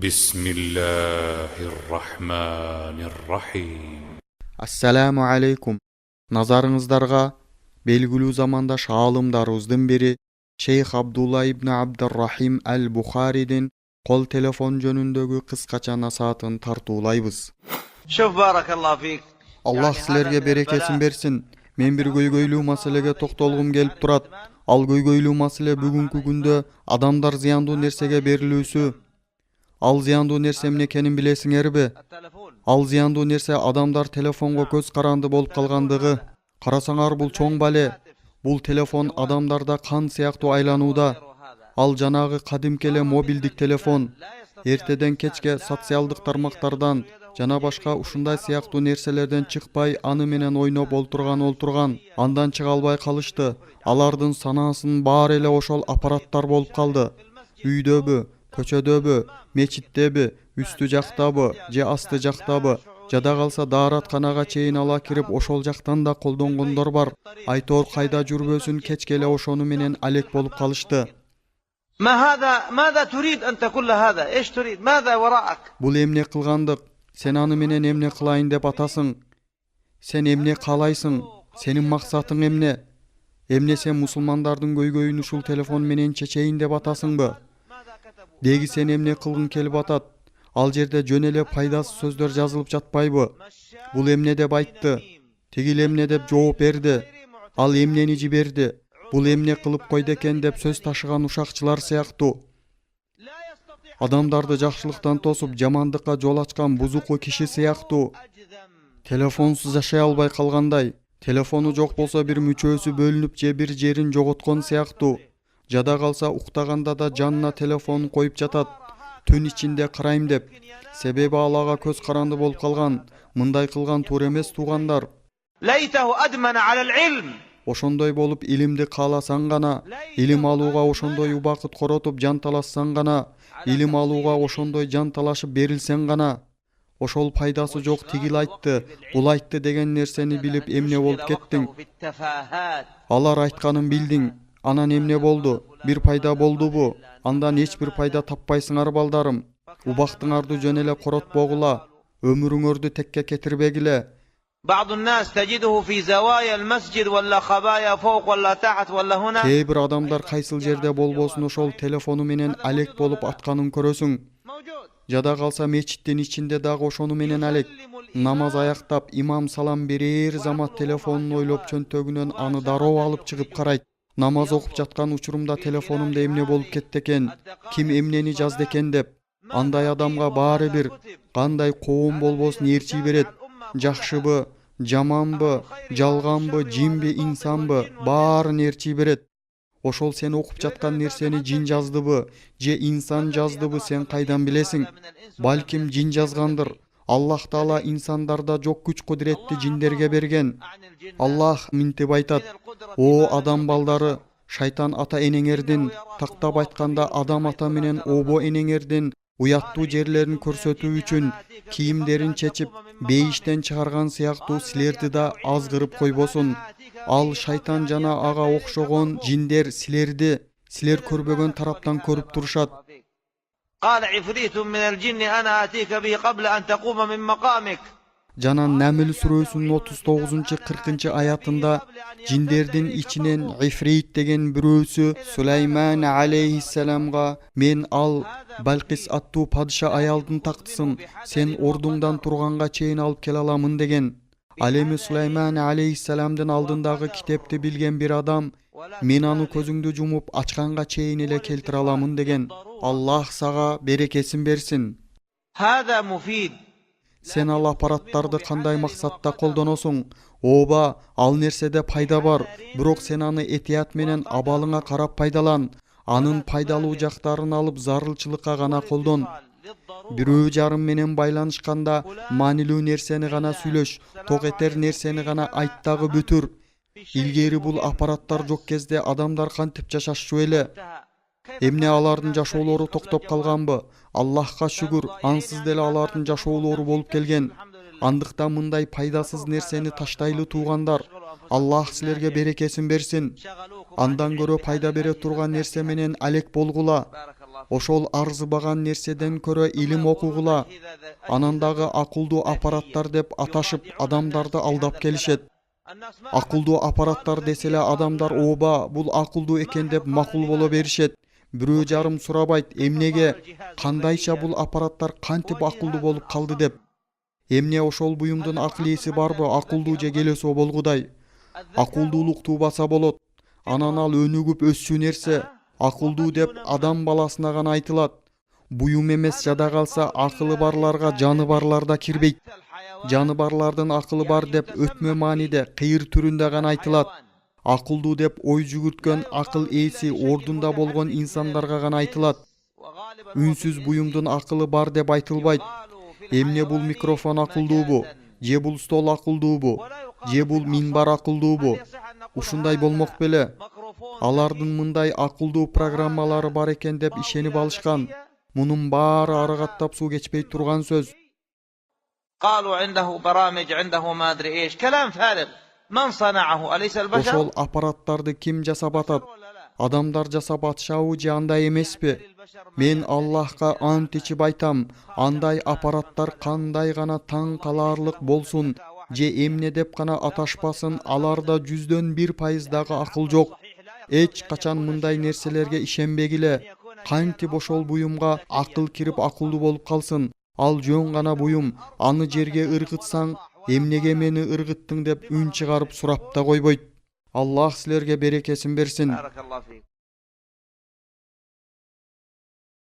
Bismillahirrahmanirrahim. Ассаламу алейкум. Назарыңыздарга белгилүү замандаш аалымдарыбыздын бири Шейх Абдулла ибн Абдуррахим аль-Бухаридин кол телефон жөнүндөгү кыскача насаатын тартуулайбыз. شوف بارك الله فيك. Аллах силерге берекесин берсин. Мен бир көйгөйлүү маселеге токтолгум келип турат. Ал көйгөйлүү маселе бүгүнкү күндө адамдар зыяндуу нерсеге берилүүсү. Ал зыяндуу нерсе эмне экенин билесиңерби? Ал зыяндуу нерсе адамдар телефонго көз каранды болуп калгандыгы. Карасаңар, бул чоң бале. Бул телефон адамдарда кан сыяктуу айланууда. Ал жанагы кадимки эле мобилдик телефон. Эртеден кечке социалдык тармактардан жана башка ушундай сыяктуу нерселерден чыкпай, аны менен ойноп олтурган. Андан чыга албай калышты. Алардын санаасын баары эле ошол аппараттар болуп калды. Үйдөбү, көчөдөбү, мечиттеби, үстү жактабы, же асты жактабы, жада калса дааратканага чейин ала кирип ошол жактан да колдонгондор бар. Айтор кайда жүрбөсүн, кечке эле ошону менен алек болуп калышты. ماذا تريد أنت كل هذا؟ إيش تريد؟ ماذا وراءك؟ Бул эмне кылгандык? Сен аны менен эмне кылайын деп атасың? Сен эмне каалайсың? Сенин максатың эмне? Эмне сен мусулмандардын көйгөйүн ушул телефон менен чечейин деп атасыңбы? Деги сен эмне кылгың келип атат? Ал жерде жөн эле пайдасыз сөздөр жазылып жатпайбы? Бул эмне деп айтты? Тигил эмне деп жооп берди? Ал эмнени жиберди? Бул эмне кылып койду экен деп сөз ташыган ушакчылар сыяктуу. Адамдарды жакшылыктан тосуп, жамандыкка жол ачкан бузуку киши сыяктуу. Телефонсуз жашай албай калгандай, телефону жок болсо бир мүчөсү бөлүнүп же бир жерин жоготкон сыяктуу. Жада калса уктаганда да жанына телефонун коюп жатат, түн ичинде карайм деп. Себеби алага көз каранды болуп калган. Мындай кылган туура эмес, туугандар. ليته أدمن على العلم. Ошондой болуп илимди кааласаң гана, илим алууга ошондой убакыт коротуп жан талашсаң гана, илим алууга ошондой жан талашып берилсең гана, ошол пайдасы жок, тигил айтты, бул айтты деген нерсени билип эмне болуп кеттиң? Алар айтканын билдиң. Анан эмне болду? Бир пайда болдубу? Андан эч бир пайда таппайсыңар, балдарым. Убактыңарды жөн эле коротпогула, өмүрүңөрдү текке кетирбегиле. بعض الناس تجده في زوايا المسجد ولا خبايا فوق ولا تحت ولا هنا. Кээ бир адамдар кайсыл жерде болбосун ошол телефону менен алек болуп атканын көрөсүң. Жада калса мечиттин ичинде дагы ошону менен алек. Намаз аяктап, имам салам берер замат телефонун ойлоп чөнтөгүнөн аны дароо алып чыгып карайт. Намаз окуп жаткан учурумда телефонумда эмне болуп кетти экен, ким эмнени жазды экен деп. Андай адамга баары бир, кандай коом болбосун ээрчий берет. Жакшыбы, жаманбы, жалганбы, жинби, инсанбы, баарын ээрчий берет. Ошол сен окуп жаткан нерсени жин жаздыбы, же инсан жаздыбы, сен кайдан билесиң? Балким жин жазгандыр. Аллах Таала инсандарда жок күч кудуретти жиндерге берген. Аллах минтип айтат: "О адам балдары, шайтан ата энеңердин, тактап айтканда адам ата менен обо энеңердин уяттуу жерлерин көрсөтүү үчүн кийимдерин чечип, бейиштен чыгарган сыяктуу силерди да азгырып койбосун. Ал шайтан жана ага окшогон жиндер силерди, силер көрбөгөн тараптан көрүп турушат." قال عفريت من الجن أنا آتيك به قبل أن تقوم من مقامك. Жана Намл сүрөсүнүн 39-40 аятында жиндердин ичинен Ифрит деген бирөөсү Сулайман алейхиссаламга: "Мен ал Балкис аттуу падыша аялдын тактысын сен ордуңдан турганга чейин алып келе аламын" деген. Ал эми Сулайман алейхиссаламдын алдындагы китепти билген бир адам: "Мен аны көзүңдү жумуп ачканга чейин эле келтире аламын" деген. Аллах сага берекесин берсин. هذا مفيد. Сен ал аппараттарды кандай максатта колдоносуң? Ооба, ал нерседе пайда бар, бирок сен аны этият менен абалыңа карап пайдалан. Анын пайдалуу жактарын алып зарылчылыкка гана колдон. Бирөө жарым менен байланышканда маанилүү нерсени гана сүйлөш, ток этер нерсени гана айт дагы бүтүр. Илгери бул аппараттар жок кезде адамдар кантип жашашчу эле? Эмне алардын жашоолору токтоп калганбы? Аллахка шүгүр, ансыз деле алардын жашоолору болуп келген. Андыктан мындай пайдасыз нерсени таштайлы, туугандар. Аллах силерге берекесин берсин. Андан көрө пайда бере турган нерсе менен алек болгула. ошол арзыбаган нерседен көрө илим окугула. Анан дагы акылдуу аппараттар деп аташып адамдарды алдап келишет. Акылдуу аппараттар деселе адамдар ооба бул акылдуу экен деп макул боло беришет. Бирөө жарым сурабайт эмнеге, кандайча бул аппараттар кантип акылдуу болуп калды деп. Эмне ошол буюмдун акыл ээси барбы, акылдуу же келесо болгудай. Акылдуулук туубаса болот. Анан ал өнүгүп өссү нерсе. Акылдуу деп адам баласына гана айтылат. Буюм эмес жада калса акылы барларга жаны барлар да кирбейт. Жаны барлардын акылы бар деп өтмө мааниде кыйыр түрүндө гана айтылат. Акылдуу деп ой жүгүрткөн акыл ээси ордунда болгон инсандарга гана айтылат. Үнсүз буюмдун акылы бар деп айтылбайт. Эмне бул микрофон акылдуубу, же бул стол акылдуубу, же бул минбар акылдуубу? Ушундай болмок беле. Алардын мындай акылдуу программалары бар экен деп ишенип алышкан. Мунун баары арыгаттап суу кечпей турган сөз. قالوا عنده برامج عنده ما ادري ايش كلام فارغ من صنعه اليس البشر Ошол аппараттарды ким жасап атат? Адамдар жасап атышабы же андай эмеспи? Мен Аллахка ант ичип айтам, андай аппараттар кандай гана таң калаарлык болсун, же эмне деп гана аташпасын, аларда 100% дагы акыл жок. Эч качан мындай нерселерге ишенбегиле. Кантип ошол буюмга акыл кирип акылдуу болуп калсын? Ал жөн гана буюм. Аны жерге ыргытсаң, эмнеге мени ыргыттың деп үн чыгарып сурап да койбойт. Аллах силерге берекесин берсин. بارك الله فيك